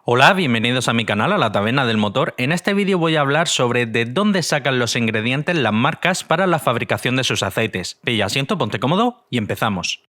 Hola, bienvenidos a mi canal, a la Taberna del Motor. En este vídeo voy a hablar sobre de dónde sacan los ingredientes las marcas para la fabricación de sus aceites. Pilla asiento, ponte cómodo y empezamos.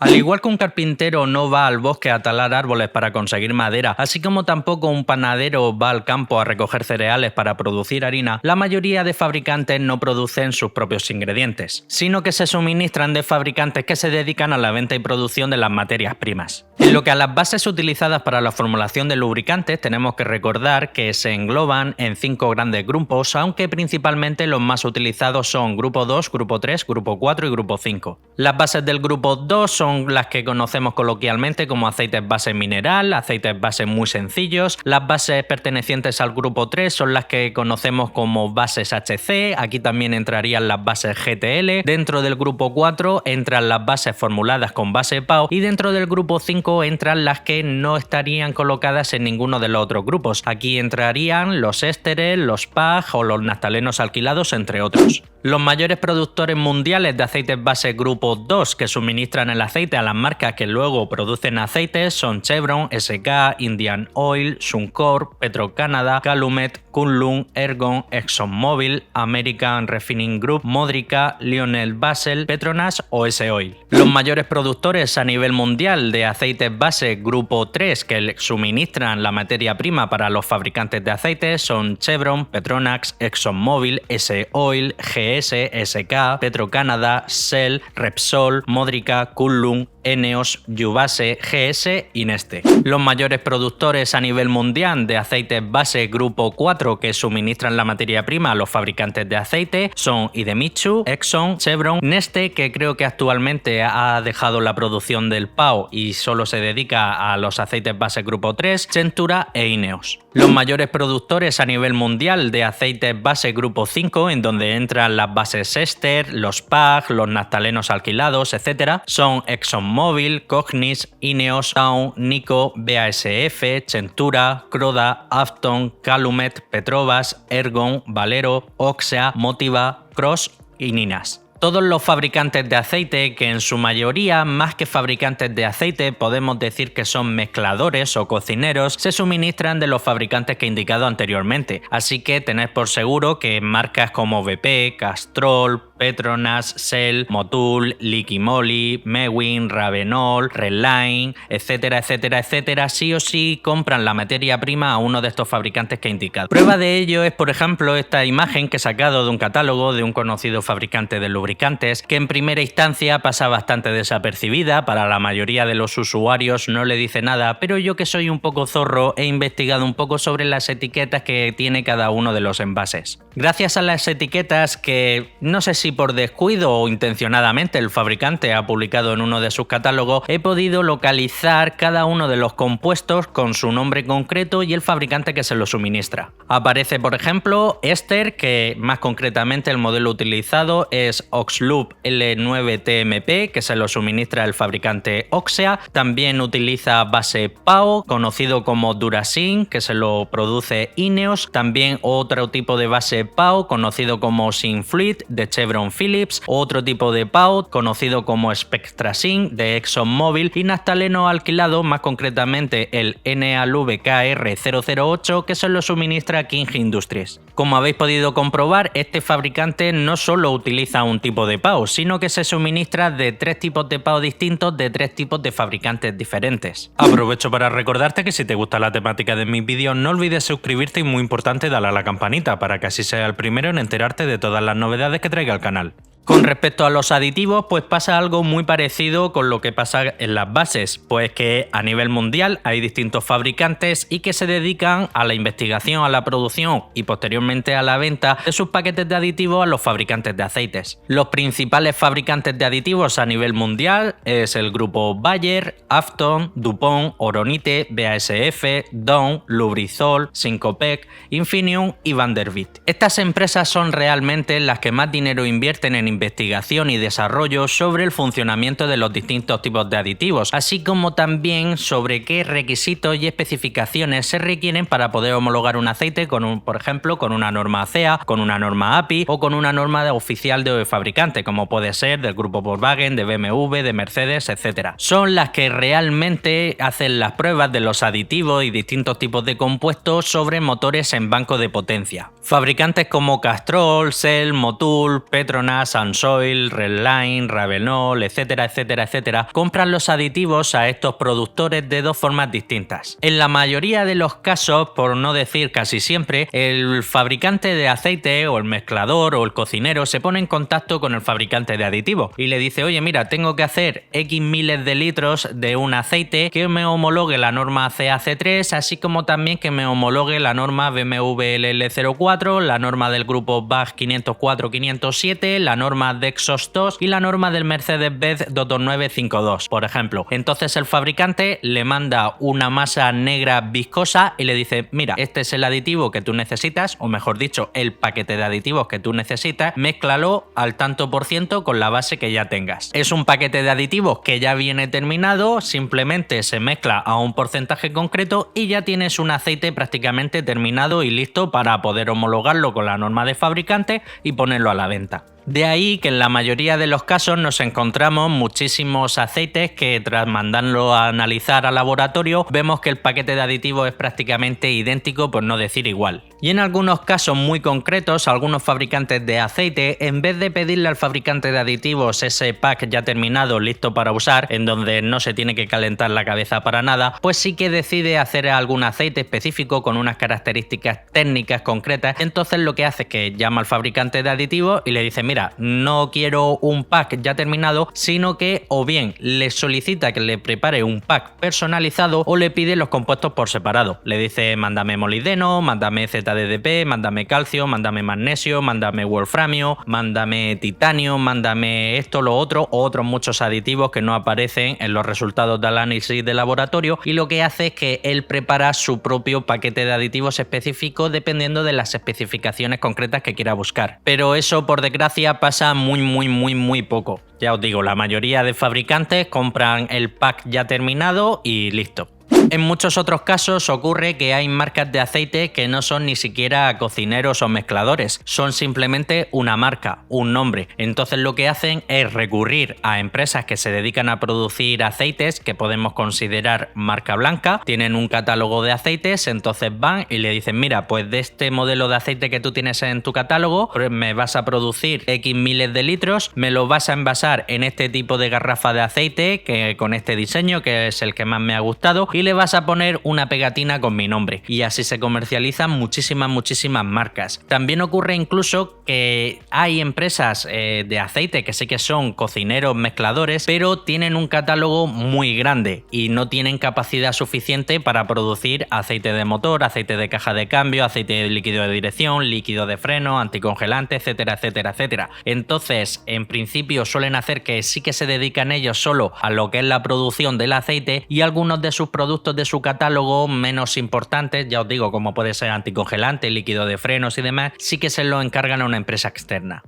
Al igual que un carpintero no va al bosque a talar árboles para conseguir madera, así como tampoco un panadero va al campo a recoger cereales para producir harina, la mayoría de fabricantes no producen sus propios ingredientes, sino que se suministran de fabricantes que se dedican a la venta y producción de las materias primas. En lo que a las bases utilizadas para la formulación de lubricantes, tenemos que recordar que se engloban en 5 grandes grupos, aunque principalmente los más utilizados son grupo 2, grupo 3, grupo 4 y grupo 5. Las bases del grupo 2 son las que conocemos coloquialmente como aceites base mineral, aceites base muy sencillos. Las bases pertenecientes al grupo 3 son las que conocemos como bases HC, aquí también entrarían las bases GTL. Dentro del grupo 4 entran las bases formuladas con base PAO y dentro del grupo 5 entran las que no estarían colocadas en ninguno de los otros grupos. Aquí entrarían los ésteres, los PAG o los naftalenos alquilados, entre otros. Los mayores productores mundiales de aceites base grupo 2 que suministran el aceite a las marcas que luego producen aceites son Chevron, SK, Indian Oil, Suncor, Petro-Canada, Calumet, Kunlun, Ergon, ExxonMobil, American Refining Group, Modrica, Lionel Basel, Petronas o S-Oil. Los mayores productores a nivel mundial de aceites base grupo 3 que suministran la materia prima para los fabricantes de aceites son Chevron, Petronas, ExxonMobil, S-Oil, GS, SK, Petro-Canada, Shell, Repsol, Modrica, Kunlun, Eneos, Jubase, GS y Neste. Los mayores productores a nivel mundial de aceites base grupo 4 que suministran la materia prima a los fabricantes de aceite son Idemitsu, Exxon, Chevron, Neste, que creo que actualmente ha dejado la producción del PAO y solo se dedica a los aceites base grupo 3, Centura e Ineos. Los mayores productores a nivel mundial de aceites base grupo 5, en donde entran las bases éster, los PAG, los naftalenos alquilados, etc., son ExxonMobil, Cognis, Ineos, Dow, Nico, BASF, Centura, Croda, Afton, Calumet, Petrobras, Ergon, Valero, Oxea, Motiva, Cross y Ninas. Todos los fabricantes de aceite, que en su mayoría, más que fabricantes de aceite, podemos decir que son mezcladores o cocineros, se suministran de los fabricantes que he indicado anteriormente. Así que tened por seguro que marcas como BP, Castrol, Petronas, Shell, Motul, Liqui Moly, Mewin, Ravenol, Redline, etcétera, etcétera, etcétera, sí o sí compran la materia prima a uno de estos fabricantes que he indicado. Prueba de ello es, por ejemplo, esta imagen que he sacado de un catálogo de un conocido fabricante de lubricantes que en primera instancia pasa bastante desapercibida, para la mayoría de los usuarios no le dice nada, pero yo, que soy un poco zorro, he investigado un poco sobre las etiquetas que tiene cada uno de los envases. Gracias a las etiquetas que no sé si por descuido o intencionadamente el fabricante ha publicado en uno de sus catálogos, he podido localizar cada uno de los compuestos con su nombre concreto y el fabricante que se lo suministra. Aparece, por ejemplo, éster, que más concretamente el modelo utilizado es Oxloop L9TMP, que se lo suministra el fabricante Oxea. También utiliza base PAO, conocido como Durasin, que se lo produce Ineos. También otro tipo de base PAO, conocido como Synfluid, de Chevron Phillips. Otro tipo de PAO, conocido como Spectrasin, de ExxonMobil. Y naftaleno alquilado, más concretamente el NALVKR008, que se lo suministra King Industries. Como habéis podido comprobar, este fabricante no solo utiliza un tipo de PAO, sino que se suministra de 3 tipos de PAO distintos de 3 tipos de fabricantes diferentes. Aprovecho para recordarte que si te gusta la temática de mis vídeos, no olvides suscribirte y, muy importante, darle a la campanita para que así seas el primero en enterarte de todas las novedades que traiga el canal. Con respecto a los aditivos, pues pasa algo muy parecido con lo que pasa en las bases, pues que a nivel mundial hay distintos fabricantes y que se dedican a la investigación, a la producción y posteriormente a la venta de sus paquetes de aditivos a los fabricantes de aceites. Los principales fabricantes de aditivos a nivel mundial es el grupo Bayer, Afton, DuPont, Oronite, BASF, Dow, Lubrizol, Syncopec, Infineum y Vanderbilt. Estas empresas son realmente las que más dinero invierten en investigación y desarrollo sobre el funcionamiento de los distintos tipos de aditivos, así como también sobre qué requisitos y especificaciones se requieren para poder homologar un aceite por ejemplo, con una norma ACEA, con una norma API o con una norma oficial de fabricante, como puede ser del grupo Volkswagen, de BMW, de Mercedes, etc. Son las que realmente hacen las pruebas de los aditivos y distintos tipos de compuestos sobre motores en banco de potencia. Fabricantes como Castrol, Shell, Motul, Petronas, Sunsoil, Redline, Ravenol, etcétera, etcétera, etcétera, compran los aditivos a estos productores de dos formas distintas. En la mayoría de los casos, por no decir casi siempre, el fabricante de aceite o el mezclador o el cocinero se pone en contacto con el fabricante de aditivos y le dice: oye, mira, tengo que hacer X miles de litros de un aceite que me homologue la norma CAC3, así como también que me homologue la norma BMW LL04, la norma del grupo BAG 504-507, la norma de Exos 2 y la norma del Mercedes-Benz 22952, por ejemplo. Entonces el fabricante le manda una masa negra viscosa y le dice: mira, este es el aditivo que tú necesitas, o mejor dicho, el paquete de aditivos que tú necesitas, mézclalo al tanto por ciento con la base que ya tengas. Es un paquete de aditivos que ya viene terminado, simplemente se mezcla a un porcentaje concreto y ya tienes un aceite prácticamente terminado y listo para poder homologarlo con la norma de fabricante y ponerlo a la venta. De ahí que en la mayoría de los casos nos encontramos muchísimos aceites que tras mandarlo a analizar al laboratorio vemos que el paquete de aditivos es prácticamente idéntico, por no decir igual. Y en algunos casos muy concretos, algunos fabricantes de aceite, en vez de pedirle al fabricante de aditivos ese pack ya terminado listo para usar, en donde no se tiene que calentar la cabeza para nada, pues sí que decide hacer algún aceite específico con unas características técnicas concretas. Entonces lo que hace es que llama al fabricante de aditivos y le dice: mira, no quiero un pack ya terminado, sino que o bien le solicita que le prepare un pack personalizado o le pide los compuestos por separado. Le dice: mándame molibdeno, mándame ZDDP, mándame calcio, mándame magnesio, mándame wolframio, mándame titanio, mándame esto, lo otro, o otros muchos aditivos que no aparecen en los resultados del análisis de laboratorio, y lo que hace es que él prepara su propio paquete de aditivos específico dependiendo de las especificaciones concretas que quiera buscar. Pero eso, por desgracia, pasa muy poco. Ya os digo, la mayoría de fabricantes compran el pack ya terminado y listo. En muchos otros casos ocurre que hay marcas de aceite que no son ni siquiera cocineros o mezcladores, son simplemente una marca, un nombre. Entonces lo que hacen es recurrir a empresas que se dedican a producir aceites que podemos considerar marca blanca, tienen un catálogo de aceites, entonces van y le dicen: mira, pues de este modelo de aceite que tú tienes en tu catálogo, me vas a producir X miles de litros, me lo vas a envasar en este tipo de garrafa de aceite que con este diseño, que es el que más me ha gustado, y le vas a poner una pegatina con mi nombre. Y así se comercializan muchísimas marcas. También ocurre incluso que hay empresas de aceite que sí que son cocineros, mezcladores, pero tienen un catálogo muy grande y no tienen capacidad suficiente para producir aceite de motor, aceite de caja de cambio, aceite de líquido de dirección, líquido de freno, anticongelante, etcétera, etcétera, etcétera. Entonces, en principio suelen hacer que sí que se dedican ellos solo a lo que es la producción del aceite, y algunos de sus productos de su catálogo menos importantes, ya os digo, como puede ser anticongelante, líquido de frenos y demás, sí que se lo encargan a una empresa externa.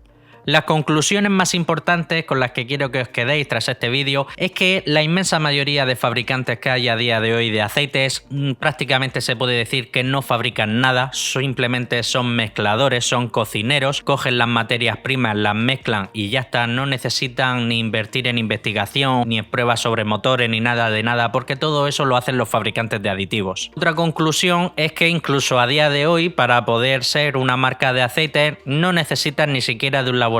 Las conclusiones más importantes con las que quiero que os quedéis tras este vídeo es que la inmensa mayoría de fabricantes que hay a día de hoy de aceites prácticamente se puede decir que no fabrican nada, simplemente son mezcladores, son cocineros, cogen las materias primas, las mezclan y ya está, no necesitan ni invertir en investigación, ni en pruebas sobre motores, ni nada de nada, porque todo eso lo hacen los fabricantes de aditivos. Otra conclusión es que incluso a día de hoy, para poder ser una marca de aceite, no necesitan ni siquiera de un laboratorio,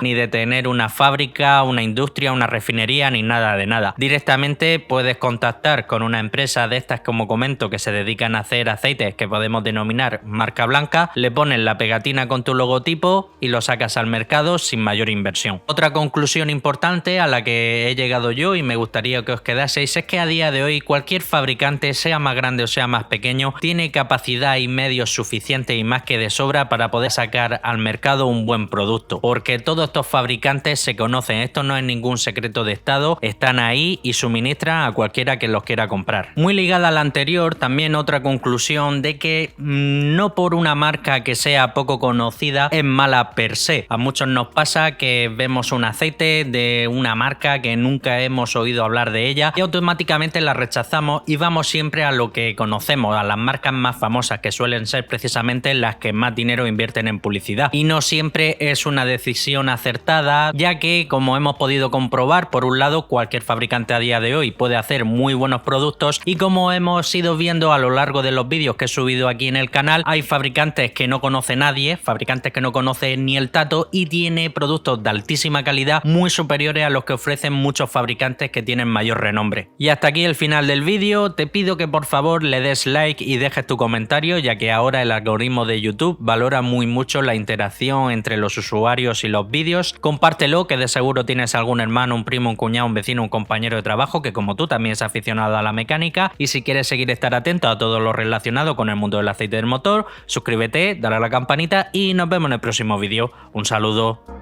ni de tener una fábrica, una industria, una refinería, ni nada de nada. Directamente puedes contactar con una empresa de estas, como comento, que se dedican a hacer aceites que podemos denominar marca blanca, le pones la pegatina con tu logotipo y lo sacas al mercado sin mayor inversión. Otra conclusión importante a la que he llegado yo y me gustaría que os quedaseis es que a día de hoy cualquier fabricante, sea más grande o sea más pequeño, tiene capacidad y medios suficientes y más que de sobra para poder sacar al mercado un buen producto. porque todos estos fabricantes se conocen, esto no es ningún secreto de estado, están ahí y suministran a cualquiera que los quiera comprar. Muy ligada a la anterior, también otra conclusión de que no por una marca que sea poco conocida es mala per se. A muchos nos pasa que vemos un aceite de una marca que nunca hemos oído hablar de ella y automáticamente la rechazamos y vamos siempre a lo que conocemos, a las marcas más famosas, que suelen ser precisamente las que más dinero invierten en publicidad. Y no siempre es una decisión acertada, ya que, como hemos podido comprobar, por un lado, cualquier fabricante a día de hoy puede hacer muy buenos productos, y como hemos ido viendo a lo largo de los vídeos que he subido aquí en el canal, hay fabricantes que no conoce nadie, fabricantes que no conoce ni el tato, y tiene productos de altísima calidad muy superiores a los que ofrecen muchos fabricantes que tienen mayor renombre. Y hasta aquí el final del vídeo. Te pido que por favor le des like y dejes tu comentario, ya que ahora el algoritmo de YouTube valora muy mucho la interacción entre los usuarios y los vídeos. Compártelo, que de seguro tienes algún hermano, un primo, un cuñado, un vecino, un compañero de trabajo que como tú también es aficionado a la mecánica, y si quieres seguir estar atento a todo lo relacionado con el mundo del aceite del motor, suscríbete, dale a la campanita y nos vemos en el próximo vídeo. Un saludo.